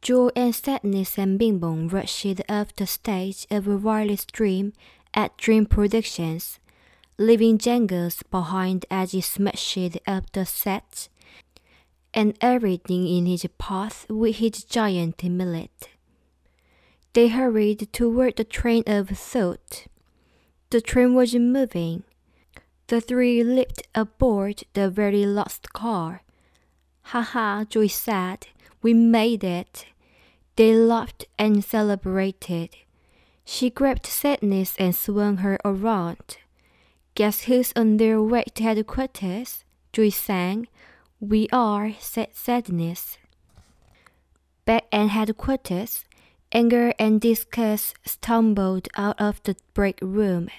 Joy and sadness and Bing Bong rushed off the stage of a wireless dream at Dream Productions, leaving Jangles behind as he smashed up the set and everything in his path with his giant mallet. They hurried toward the train of thought. The train was moving. The three leaped aboard the very last car. "Ha ha," Joy said. "We made it." They laughed and celebrated. She grabbed Sadness and swung her around. "Guess who's on their way to headquarters?" Joy sang. "We are," said Sadness. Back at headquarters, Anger and Disgust stumbled out of the break room,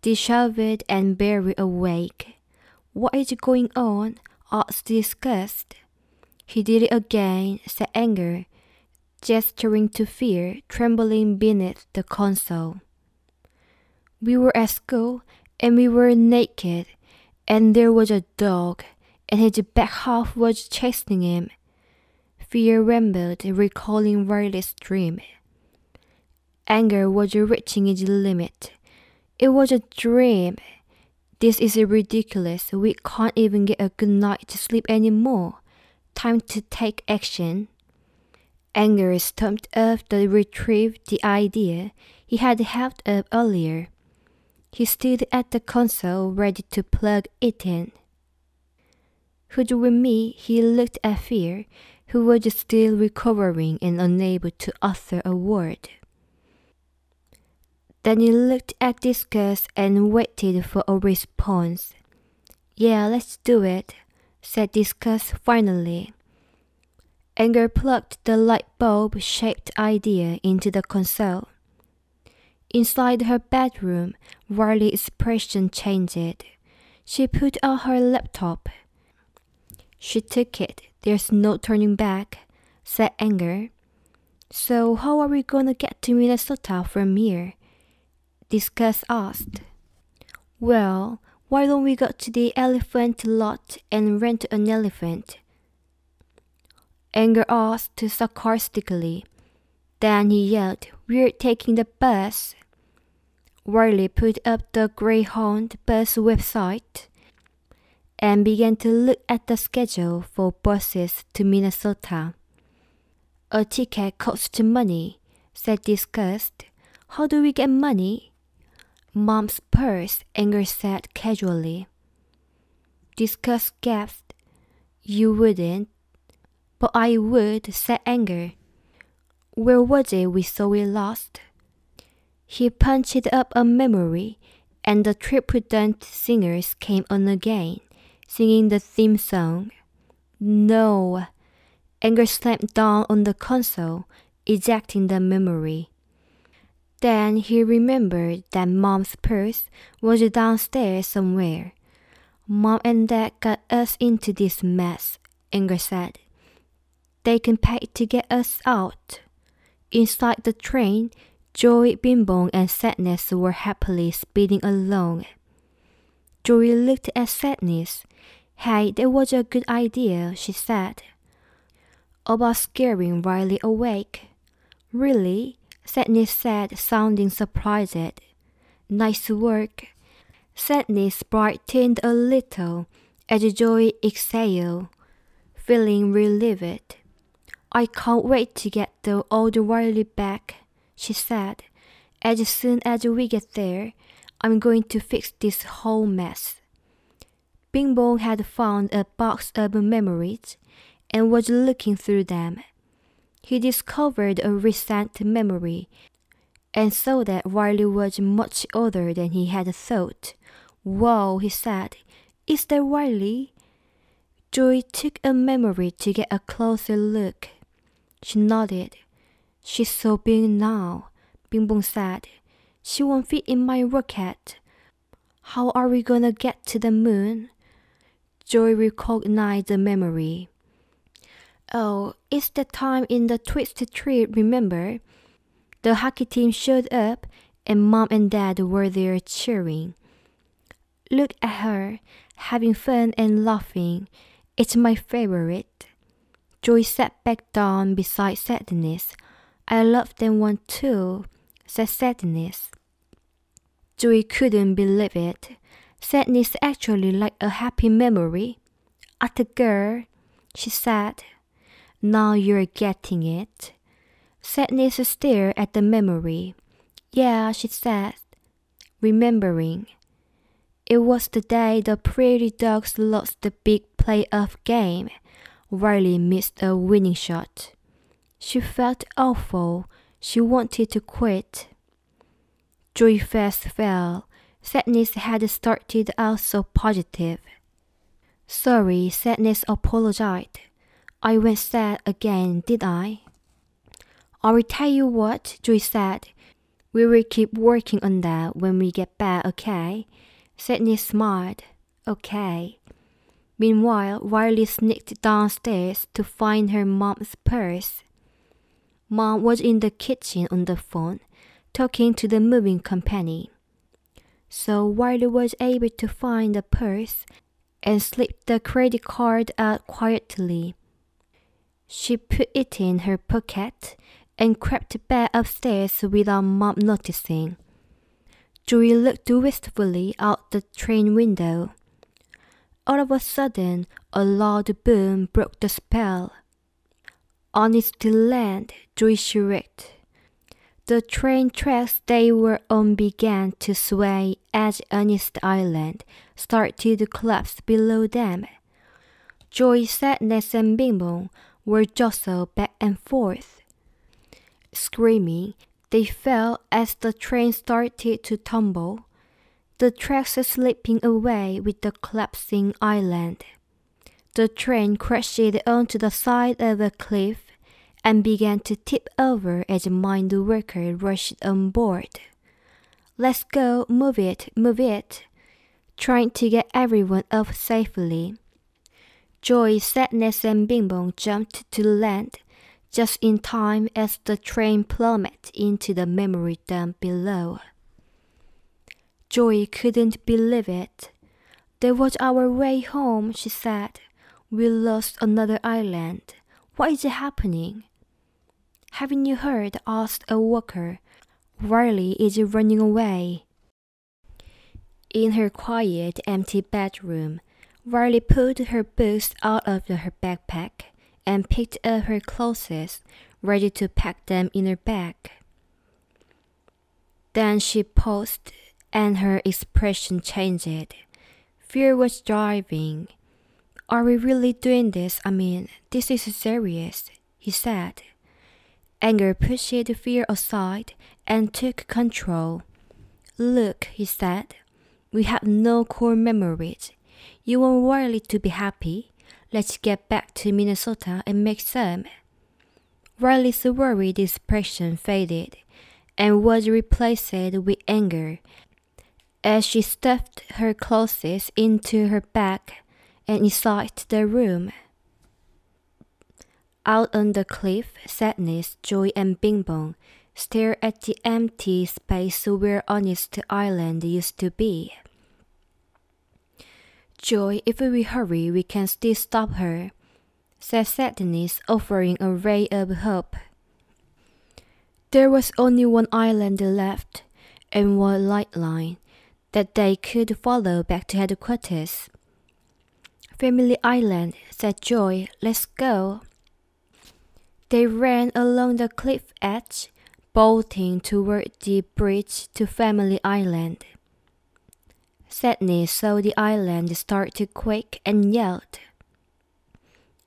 disheveled and very awake. "What is going on?" asked Disgust. "He did it again," said Anger, gesturing to Fear, trembling beneath the console. "We were at school, and we were naked, and there was a dog, and his back half was chasing him." Fear rambled, recalling Riley's dream. Anger was reaching its limit. "It was a dream. This is ridiculous. We can't even get a good night's sleep anymore. Time to take action." Anger stomped off to retrieve the idea he had held up earlier. He stood at the console ready to plug it in. "Who's with me?" He looked at Fear, who was still recovering and unable to utter a word. Then he looked at Disgust and waited for a response. "Yeah, let's do it," said Disgust finally. Anger plugged the light bulb-shaped idea into the console. Inside her bedroom, Riley's expression changed. She put out her laptop. "She took it. There's no turning back," said Anger. "So how are we gonna get to Minnesota from here?" Disgust asked. "Well, why don't we go to the elephant lot and rent an elephant?" Anger asked sarcastically. Then he yelled, "We're taking the bus." Riley put up the Greyhound bus website and began to look at the schedule for buses to Minnesota. "A ticket costs money," said Disgust. "How do we get money?" "Mom's purse," Anger said casually. Disgust gasped. "You wouldn't." "But I would," said Anger. "Where was it we saw it last?" He punched up a memory, and the Triple-Dunt singers came on again, singing the theme song. "No." Anger slammed down on the console, ejecting the memory. Then he remembered that Mom's purse was downstairs somewhere. "Mom and Dad got us into this mess," Anger said. "They can pay to get us out." Inside the train, Joy, Bing Bong, and Sadness were happily speeding along. Joy looked at Sadness. "Hey, that was a good idea," she said. "About scaring Riley awake." "Really?" Sadness said, sounding surprised. "Nice work." Sadness brightened a little as Joy exhaled, feeling relieved. "I can't wait to get the old Riley back," she said. "As soon as we get there, I'm going to fix this whole mess." Bing Bong had found a box of memories and was looking through them. He discovered a recent memory and saw that Riley was much older than he had thought. "Whoa," he said. "Is that Riley?" Joy took a memory to get a closer look. She nodded. "She's so big now," Bing Bong said. "She won't fit in my rocket. How are we gonna get to the moon?" Joy recognized the memory. "Oh, it's the time in the Twisted Trip, remember? The hockey team showed up and Mom and Dad were there cheering. Look at her, having fun and laughing. It's my favorite." Joy sat back down beside 새드니스. I love that one too, said 새드니스. Joy couldn't believe it. 새드니스 actually liked a happy memory. At girl, she said. Now you're getting it. 새드니스 stared at the memory. Yeah, she said, remembering. It was the day the Prairie Dogs lost the big playoff game. Riley missed a winning shot. She felt awful. She wanted to quit. Joy fast fell. 새드니스 had started out so positive. Sorry, 새dni스 apologized. I went sad again, did I? I will tell you what, Joy said. We will keep working on that when we get back, okay? 새dni스 smiled. Okay. Meanwhile, Riley sneaked downstairs to find her mom's purse. Mom was in the kitchen on the phone, talking to the moving company. So Riley was able to find the purse and slip the credit card out quietly. She put it in her pocket and crept back upstairs without Mom noticing. Joy looked wistfully out the train window. All of a sudden, a loud boom broke the spell. On its land, Joy shrieked. The train tracks they were on began to sway as Ernest Island started to collapse below them. Joy, Sadness, and Bing Bong were jostled back and forth. Screaming, they fell as the train started to tumble, the tracks slipping away with the collapsing island. The train crashed onto the side of a cliff and began to tip over as a mine worker rushed on board. Let's go, move it, trying to get everyone off safely. Joy, Sadness, and Bing Bong jumped to land just in time as the train plummeted into the memory dump below. Joy couldn't believe it. That was our way home, she said. We lost another island. What is happening? Haven't you heard? Asked a worker. Riley is running away. In her quiet, empty bedroom, Riley pulled her books out of her backpack and picked up her clothes, ready to pack them in her bag. Then she paused, and her expression changed. Fear was driving. Are we really doing this? This is serious, he said. Anger pushed fear aside and took control. Look, he said, we have no core memories. You want Riley to be happy? Let's get back to Minnesota and make some. Riley's worried expression faded and was replaced with anger as she stuffed her clothes into her bag and inside the room. Out on the cliff, Sadness, Joy, and Bing Bong stared at the empty space where Honest Island used to be. Joy, if we hurry, we can still stop her, said Sadness, offering a ray of hope. There was only one island left, and one lifeline that they could follow back to headquarters. Family Island, said Joy. Let's go. They ran along the cliff edge, bolting toward the bridge to Family Island. Sadness saw the island start to quake and yelled.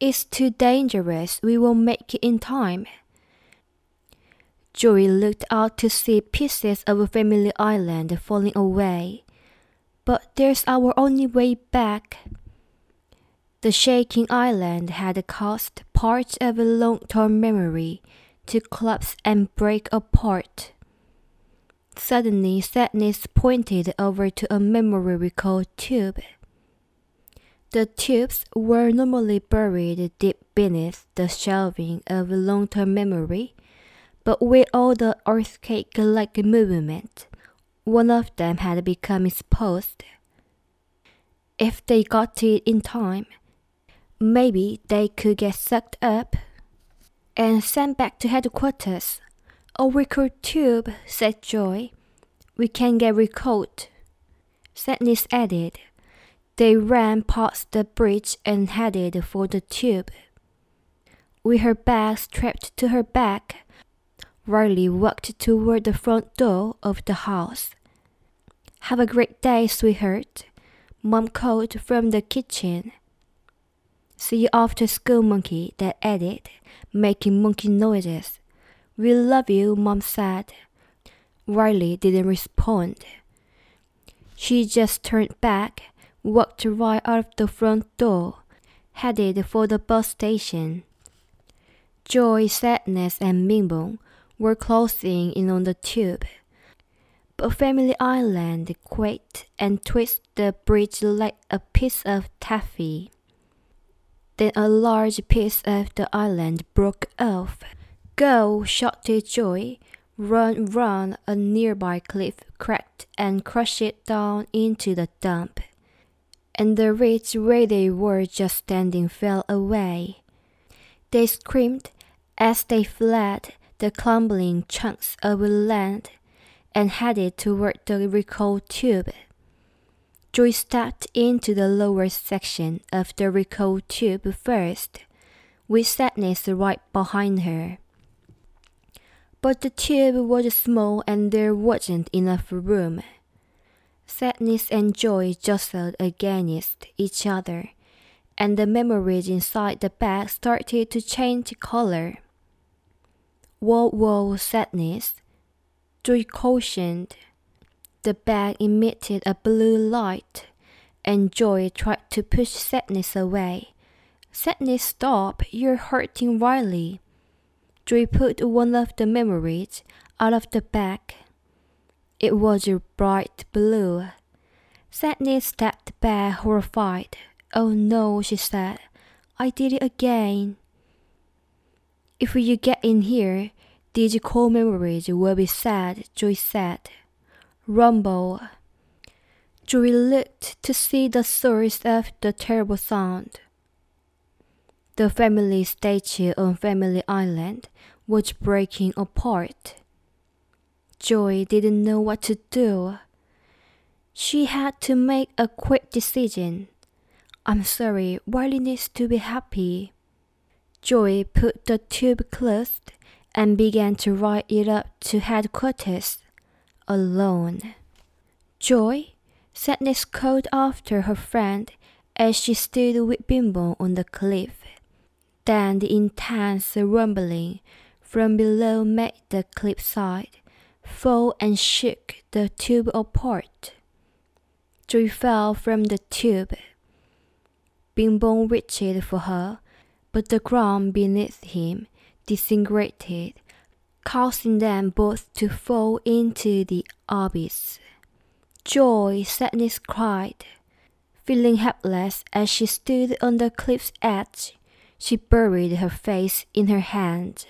It's too dangerous. We won't make it in time. Joy looked out to see pieces of Family Island falling away. But there's our only way back. The shaking island had caused parts of a long-term memory to collapse and break apart. Suddenly, Sadness pointed over to a memory recall tube. The tubes were normally buried deep beneath the shelving of long-term memory, but with all the earthquake-like movement, one of them had become exposed. If they got to it in time, Maybe they could get sucked up and sent back to headquarters. A recalled tube, said Joy. We can get recalled, Sadness added. They ran past the bridge and headed for the tube. With her bag strapped to her back, Riley walked toward the front door of the house. Have a great day, sweetheart, Mom called from the kitchen. See you after school, Monkey, Dad added, making monkey noises. We love you, Mom said. Riley didn't respond. She just turned back, walked right out of the front door, headed for the bus station. Joy, Sadness, and Bing were closing in on the tube. But Family Island quaked and twisted the bridge like a piece of taffy. Then a large piece of the island broke off. Go, shouted Joy. Run, run! A nearby cliff cracked and crushed it down into the dump. And the ridge where they were just standing fell away. They screamed as they fled the crumbling chunks of land and headed toward the recalled tube. Joy stepped into the lower section of the recalled tube first, with Sadness right behind her. But the tube was small and there wasn't enough room. Sadness and Joy jostled against each other, and the memories inside the bag started to change color. Whoa, whoa, Sadness, Joy cautioned. The bag emitted a blue light, and Joy tried to push Sadness away. Sadness, stop, you're hurting Riley. Joy put one of the memories out of the bag. It was bright blue. Sadness stepped back, horrified. Oh no, she said. I did it again. If you get in here, these cold memories will be sad, Joy said. Rumble. Joy looked to see the source of the terrible sound. The family statue on Family Island was breaking apart. Joy didn't know what to do. She had to make a quick decision. I'm sorry, Riley needs to be happy. Joy put the tube closed and began to ride it up to headquarters, alone. Joy? Sadness called after her friend as she stood with Bimbo on the cliff. Then the intense rumbling from below made the cliffside fall and shook the tube apart. Joy fell from the tube. Bing-bong reached for her, but the ground beneath him disintegrated, causing them both to fall into the abyss. Joy, Sadness cried. Feeling helpless as she stood on the cliff's edge, she buried her face in her hands.